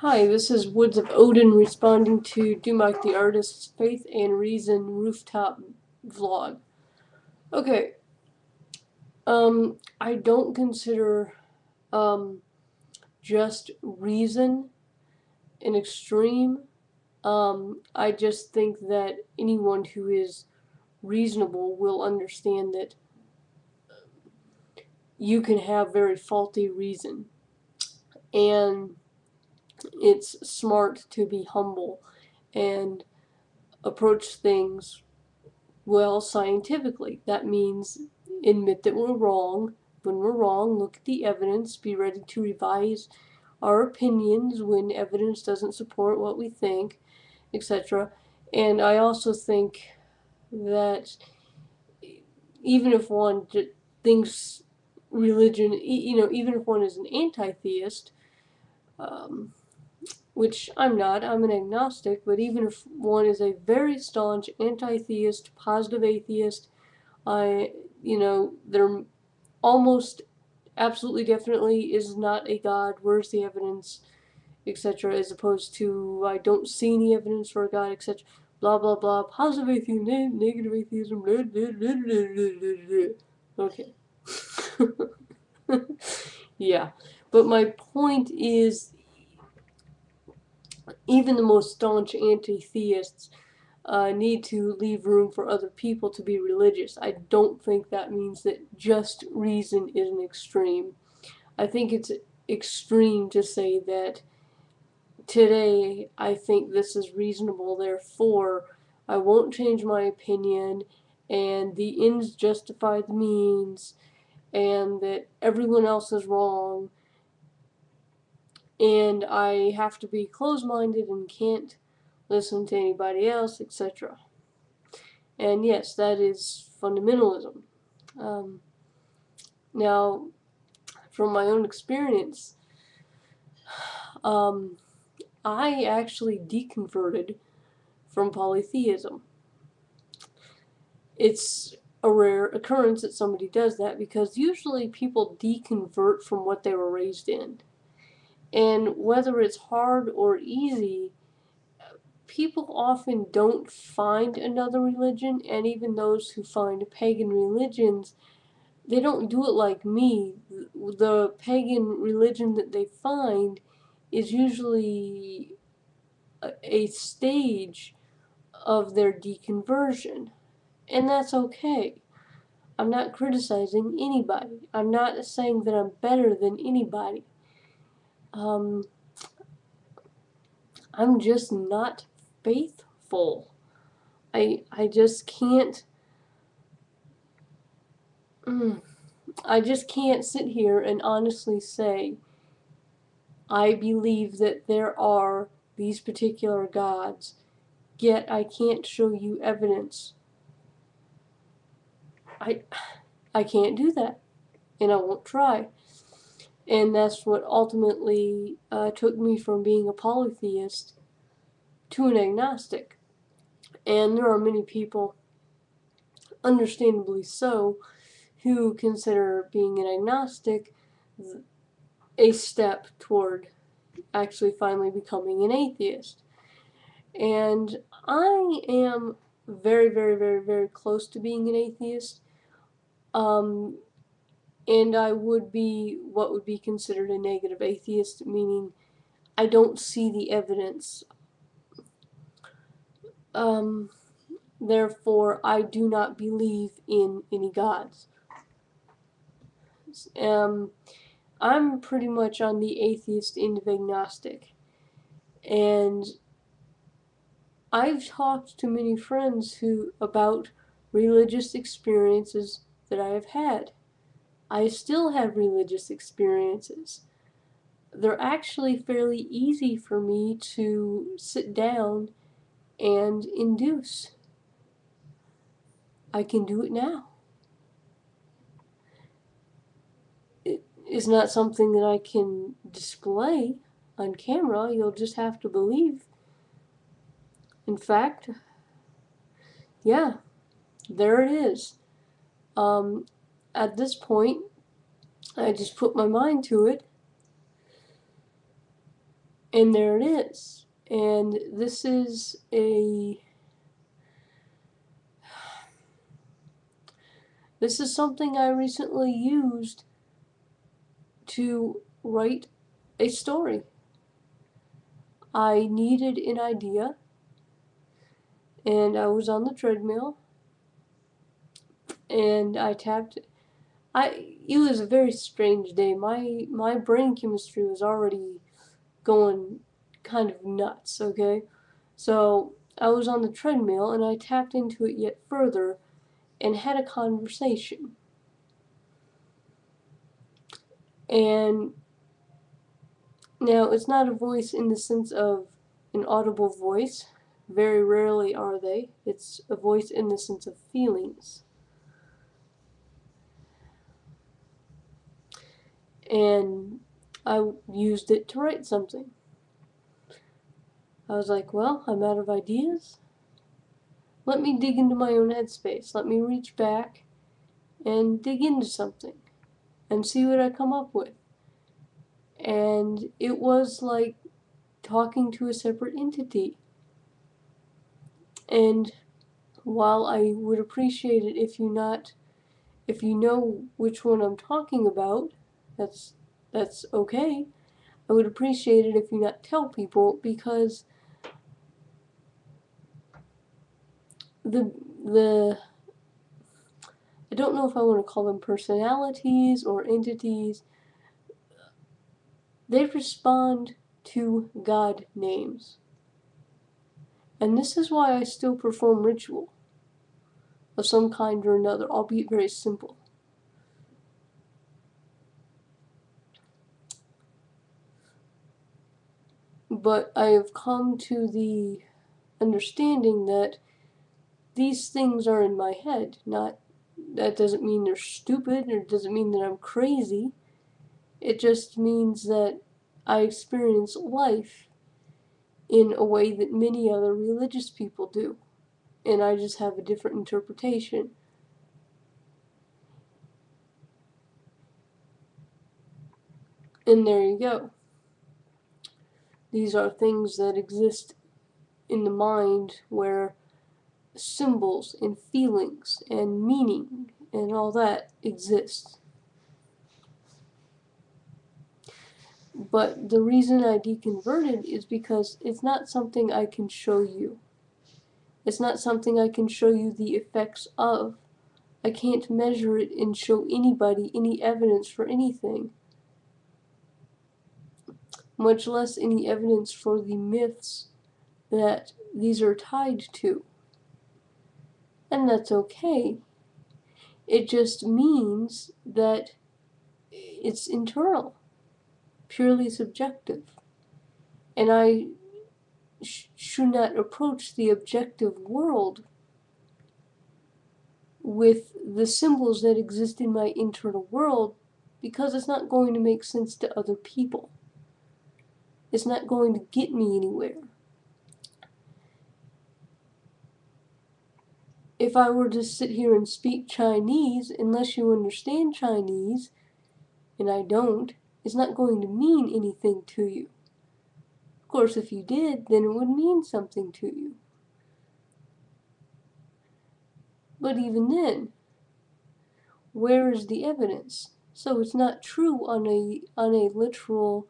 Hi, this is Woods of Odin responding to Dumak the Artist's Faith and Reason Rooftop vlog. Okay, I don't consider, just reason an extreme. I just think that anyone who is reasonable will understand that you can have very faulty reason. And it's smart to be humble and approach things well scientifically. That means admit that we're wrong. When we're wrong, look at the evidence, be ready to revise our opinions when evidence doesn't support what we think, etc. And I also think that even if one thinks religion, even if one is an anti-theist, um, which I'm not, I'm an agnostic, but even if one is a very staunch anti-theist, positive atheist, there almost absolutely definitely is not a God, where's the evidence, etc., as opposed to I don't see any evidence for a God, etc., blah, blah, blah, positive atheism, negative atheism, blah, blah, blah, blah, blah, blah. Okay. Yeah. But my point is, even the most staunch anti-theists need to leave room for other people to be religious. I don't think that means that just reason is an extreme. I think it's extreme to say that today I think this is reasonable, therefore I won't change my opinion, and the ends justify the means, and that everyone else is wrong, and I have to be closed-minded and can't listen to anybody else, etc. And yes, that is fundamentalism. Um, Now, from my own experience, um, I actually deconverted from polytheism. It's a rare occurrence that somebody does that because usually people deconvert from what they were raised in. And whether it's hard or easy, people often don't find another religion, and even those who find pagan religions, they don't do it like me. The pagan religion that they find is usually a stage of their deconversion, and that's okay. I'm not criticizing anybody. I'm not saying that I'm better than anybody. Um, I'm just not faithful. I just can't. I just can't sit here and honestly say I believe that there are these particular gods, yet I can't show you evidence. I I can't do that, and I won't try. And that's what ultimately took me from being a polytheist to an agnostic. And there are many people, understandably so, who consider being an agnostic a step toward actually finally becoming an atheist. And I am very, very, very, very close to being an atheist. Um, and I would be what would be considered a negative atheist, meaning I don't see the evidence. Um, Therefore, I do not believe in any gods. Um, I'm pretty much on the atheist end of agnostic. And I've talked to many friends about religious experiences that I have had. I still have religious experiences. They're actually fairly easy for me to sit down and induce. I can do it now. It is not something that I can display on camera. You'll just have to believe. In fact, yeah, there it is. At this point, I just put my mind to it, And there it is. And this is something I recently used to write a story. I needed an idea, and I was on the treadmill, and I tapped. It was a very strange day. My brain chemistry was already going kind of nuts. Okay, so I was on the treadmill, and I tapped into it yet further, and had a conversation. And now, it's not a voice in the sense of an audible voice. Very rarely are they. It's a voice in the sense of feelings. And I used it to write something. I was like, well, I'm out of ideas. Let me dig into my own headspace. Let me reach back and dig into something and see what I come up with. And it was like talking to a separate entity. And while I would appreciate it if you know which one I'm talking about, that's okay. I would appreciate it if you not tell people, because the I don't know if I want to call them personalities or entities. They respond to God names. And this is why I still perform ritual of some kind or another, albeit very simple. But I have come to the understanding that these things are in my head. That doesn't mean they're stupid, or it doesn't mean that I'm crazy. It just means that I experience life in a way that many other religious people do. And I just have a different interpretation. And there you go. These are things that exist in the mind, where symbols and feelings and meaning and all that exists. But the reason I deconverted is because it's not something I can show you. It's not something I can show you the effects of. I can't measure it and show anybody any evidence for anything, much less any evidence for the myths that these are tied to. And that's okay. It just means that it's internal, purely subjective. And I should not approach the objective world with the symbols that exist in my internal world, because it's not going to make sense to other people. It's not going to get me anywhere. If I were to sit here and speak Chinese, unless you understand Chinese, and I don't, it's not going to mean anything to you. Of course, if you did, then it would mean something to you. But even then, where is the evidence? So it's not true on a literal,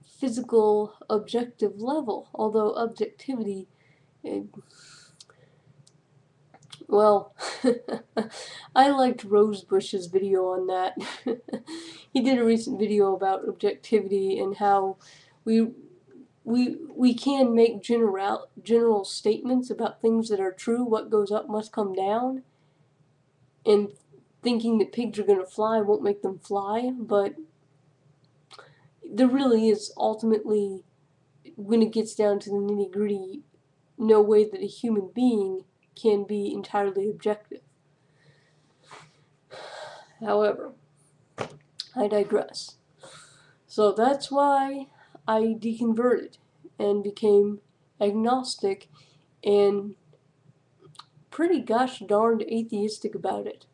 physical, objective level. Although objectivity, well, I liked Rosebush's video on that. He did a recent video about objectivity and how we can make general statements about things that are true. What goes up must come down. And thinking that pigs are going to fly won't make them fly. But there really is, ultimately, when it gets down to the nitty-gritty, no way that a human being can be entirely objective. However, I digress. So that's why I deconverted and became agnostic and pretty gosh darned atheistic about it.